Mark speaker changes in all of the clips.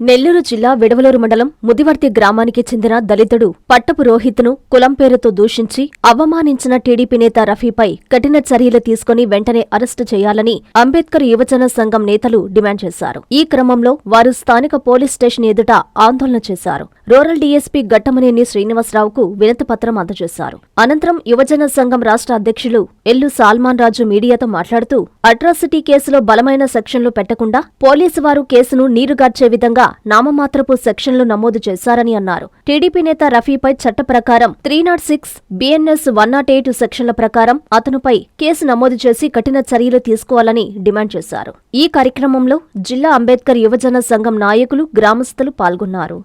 Speaker 1: నెల్లూరు జిల్లా విడవలూరు మండలం ముదివర్తి గ్రామానికి చెందిన దళితుడు పట్టపు రోహిత్ను కులం పేరుతో దూషించి అవమానించిన టీడీపీ నేత రఫీపై కఠిన చర్యలు తీసుకుని వెంటనే అరెస్టు చేయాలని అంబేద్కర్ యువజన సంఘం నేతలు డిమాండ్ చేశారు. ఈ క్రమంలో వారు స్థానిక పోలీస్ స్టేషన్ ఎదుట ఆందోళన చేశారు. రూరల్ డీఎస్పీ గట్టమనేని శ్రీనివాసరావుకు వినతిపత్రం అందజేశారు. అనంతరం యువజన సంఘం రాష్ట్ర అధ్యక్షులు ఎల్లు సాల్మాన్ రాజు మీడియాతో మాట్లాడుతూ అట్రాసిటీ కేసులో బలమైన సెక్షన్లు పెట్టకుండా పోలీసు వారు కేసును నీరుగార్చే విధంగా నామమాత్రపు సెక్షన్లు నమోదు చేశారని అన్నారు. టీడీపీ నేత రఫీపై చట్ట ప్రకారం 306, BNS 108 సెక్షన్ల ప్రకారం అతనుపై కేసు నమోదు చేసి కఠిన చర్యలు తీసుకోవాలని డిమాండ్ చేశారు. ఈ కార్యక్రమంలో జిల్లా అంబేద్కర్ యువజన సంఘం నాయకులు, గ్రామస్తులు పాల్గొన్నారు.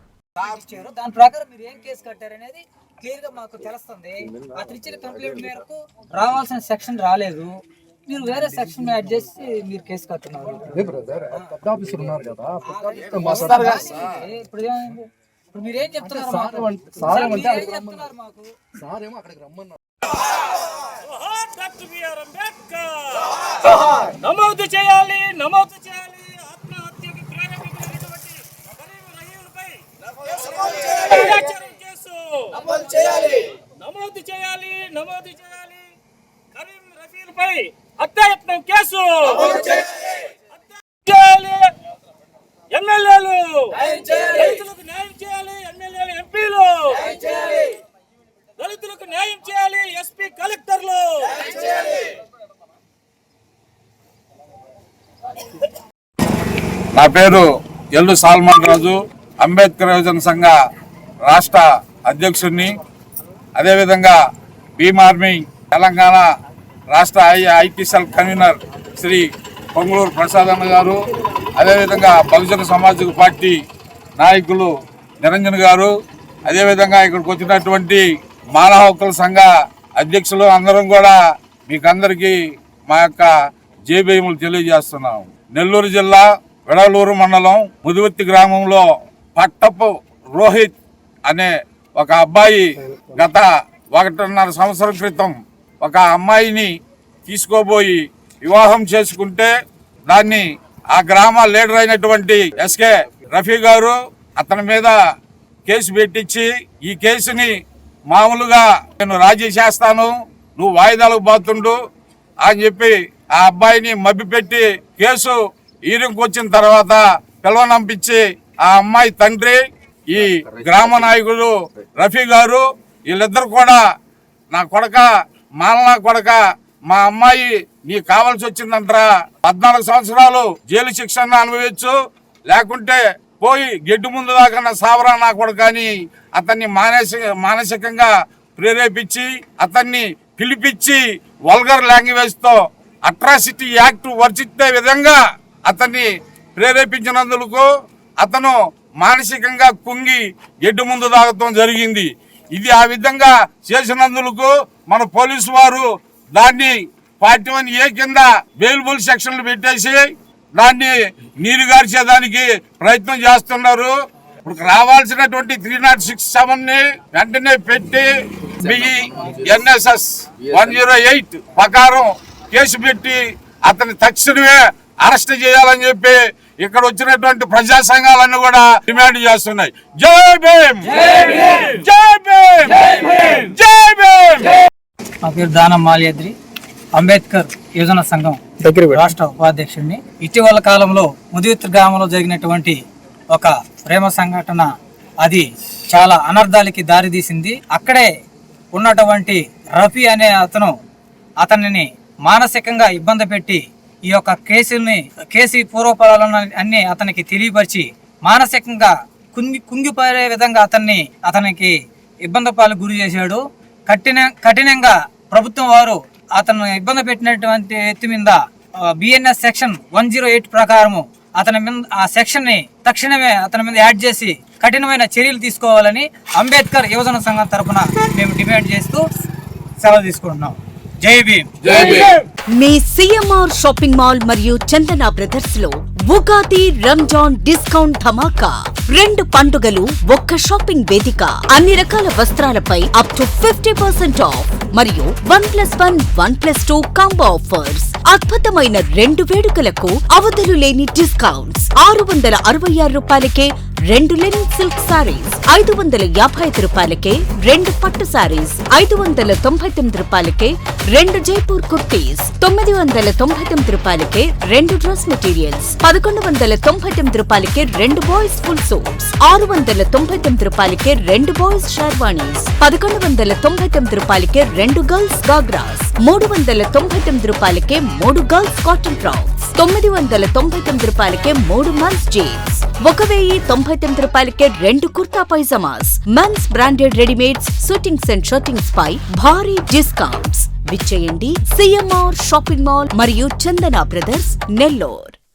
Speaker 2: దాని ప్రకారం మీరు ఏం కేసు కట్టారనేది క్లియర్ గా మాకు తెలుస్తుంది. అతను ఇచ్చిన కంప్లైంట్ మేరకు రావాల్సిన సెక్షన్ రాలేదు, మీరు వేరే సెక్షన్ యాడ్ చేసి మీరు కేసు కట్టున్నారు. ఇప్పుడు మీరేం చెప్తున్నారు మాకు?
Speaker 3: నమోదు చేయాలి, నమోదు చేయాలి. ఆత్మహత్యకు ప్రేరేపించినటువంటి కేసు నమోదు చేయాలి, నమోదు చేయాలి. కరీం రఫీల్పై హత్యాయత్నం కేసు చేయాలి. ఎమ్మెల్యేలు దళితులకు న్యాయం చేయాలి, ఎమ్మెల్యేలు, ఎంపీలు దళితులకు న్యాయం చేయాలి, ఎస్పీ, కలెక్టర్లు.
Speaker 4: నా పేరు ఎల్లు సాల్మాన్ రాజు, అంబేద్కర్ యువజన సంఘ రాష్ట్ర అధ్యక్షుడిని. అదేవిధంగా భీమ్ ఆర్మీ తెలంగాణ రాష్ట్ర IT cell convener Shri Ponguluru Prasad అన్న గారు, అదేవిధంగా బహుజన సమాజ్ పార్టీ నాయకులు నిరంజన్ గారు, అదేవిధంగా ఇక్కడికి వచ్చినటువంటి మానవ హక్కుల సంఘ అధ్యక్షులు అందరం కూడా మీకందరికీ మా యొక్క జయభీములు తెలియజేస్తున్నాం. నెల్లూరు జిల్లా విడవలూరు మండలం ముదివర్తి గ్రామంలో పట్టపు రోహిత్ అనే ఒక అబ్బాయి గత 1.5 సంవత్సరం క్రితం ఒక అమ్మాయిని తీసుకోబోయి వివాహం చేసుకుంటే దాన్ని ఆ గ్రామ లీడర్ అయినటువంటి ఎస్కే రఫీ గారు అతని మీద కేసు పెట్టించి, ఈ కేసుని మామూలుగా నేను రాజీ చేస్తాను, నువ్వు వాయిదాలకు పోతుండు అని చెప్పి ఆ అబ్బాయిని మభ్యపెట్టి కేసు ఈరింకు వచ్చిన తర్వాత పిలవనంపించి ఆ అమ్మాయి తండ్రి, ఈ గ్రామ నాయకుడు రఫీ గారు వీళ్ళిద్దరు కూడా నా కొడక, మాలనా కొడక, మా అమ్మాయి నీకు కావాల్సి వచ్చిందంటరా, 14 సంవత్సరాలు జైలు శిక్షను అనుభవించు, లేకుంటే పోయి గెడ్డు ముందు దాకా సావరా నా కొడక అని అతన్ని మానసికంగా ప్రేరేపించి అతన్ని పిలిపించి వల్గర్ లాంగ్వేజ్ తో అట్రాసిటీ యాక్ట్ వర్తించే విధంగా అతన్ని ప్రేరేపించినందుకు అతను మానసికంగా కుంగి గెడ్డు ముందు దాగటం జరిగింది. ఇది ఆ విధంగా చేసినందుకు మన పోలీసు వారు దాన్ని 41A కింద బెయిలబుల్ సెక్షన్లు పెట్టేసి దాన్ని నీరుగార్చేదానికి ప్రయత్నం చేస్తున్నారు. ఇప్పుడు రావాల్సినటువంటి 306(7) వెంటనే పెట్టి BNSS 108 ప్రకారం కేసు పెట్టి అతని తక్షణమే అరెస్ట్ చేయాలని చెప్పి ఇక్కడ వచ్చినటువంటి ప్రజా సంఘాలన్నీ కూడా డిమాండ్ చేస్తున్నాయి. జై భీమ్, జై భీమ్, జై భీమ్.
Speaker 2: నా పేరు దానం మాల్యాద్రి, అంబేద్కర్ యువజన సంఘం రాష్ట్ర ఉపాధ్యక్షుడిని. ఇటీవల కాలంలో ముదివర్తి గ్రామంలో జరిగినటువంటి ఒక ప్రేమ సంఘటన అది చాలా అనర్థాలకి దారితీసింది. అక్కడే ఉన్నటువంటి రఫీ అనే అతనిని మానసికంగా ఇబ్బంది పెట్టి ఈ యొక్క కేసు పూర్వపరాలను అన్ని అతనికి తెలియపరిచి మానసికంగా కుంగిపోయే విధంగా అతనికి ఇబ్బంది పాలకు గురి చేశాడు. కఠినంగా ప్రభుత్వం వారు అతను ఇబ్బంది పెట్టినటువంటి వ్యక్తి మీద BNS సెక్షన్ 108 ప్రకారము అతని మీద ఆ సెక్షన్ ని తక్షణమే అతని మీద యాడ్ చేసి కఠినమైన చర్యలు తీసుకోవాలని అంబేద్కర్ యువజన సంఘం తరఫున మేము డిమాండ్ చేస్తూ సెలవు తీసుకుంటున్నాం. జై భీమ్.
Speaker 5: మీ సిఎంఆర్ షాపింగ్ మాల్ మరియు చందన బ్రదర్స్ లో ఉగాది రంజాన్ డిస్కౌంట్ ధమాకా. 2 పండుగలు ఒక్క షాపింగ్ వేదిక. అన్ని రకాల వస్త్రాలపై అప్ టు 50% ఆఫ్ మరియు 1+1 1+2 కాంబో ఆఫర్స్. అద్భుతమైన 2 వేడుకలకు అవధులు లేని డిస్కౌంట్స్. 666 రూపాయలకే 2 లెనిన్ సిల్క్ సారీస్, 555 రూపాయలకే 2 పట్టు సారీస్, 599 రూపాయలకే 2 జైపూర్ కుర్తీస్, 999 రూపాయలకే 2 డ్రెస్ మెటీరియల్స్, 1199 రూపాయలకే 2 బాయ్స్ ఫుల్ సూట్స్, 699 రూపాయలకే 2 బాయ్స్ షర్వాణీస్, 1199 రూపాయలకే 2 గర్ల్స్ గాగ్రాస్, 399 రూపాయలకే 3 గర్ల్స్ కాటన్ ఫ్రాక్స్, 999 రూపాయలకే 3 మెన్స్ జీన్స్, 1099 రూపాయలకే 2 kurta pyjamas. Men's branded readymades, shootings and shirtings పై భారీ డిస్కౌంట్స్. విచ్చేయండి సిఎంఆర్ షాపింగ్ మాల్ మరియు చందన బ్రదర్స్, నెల్లూరు.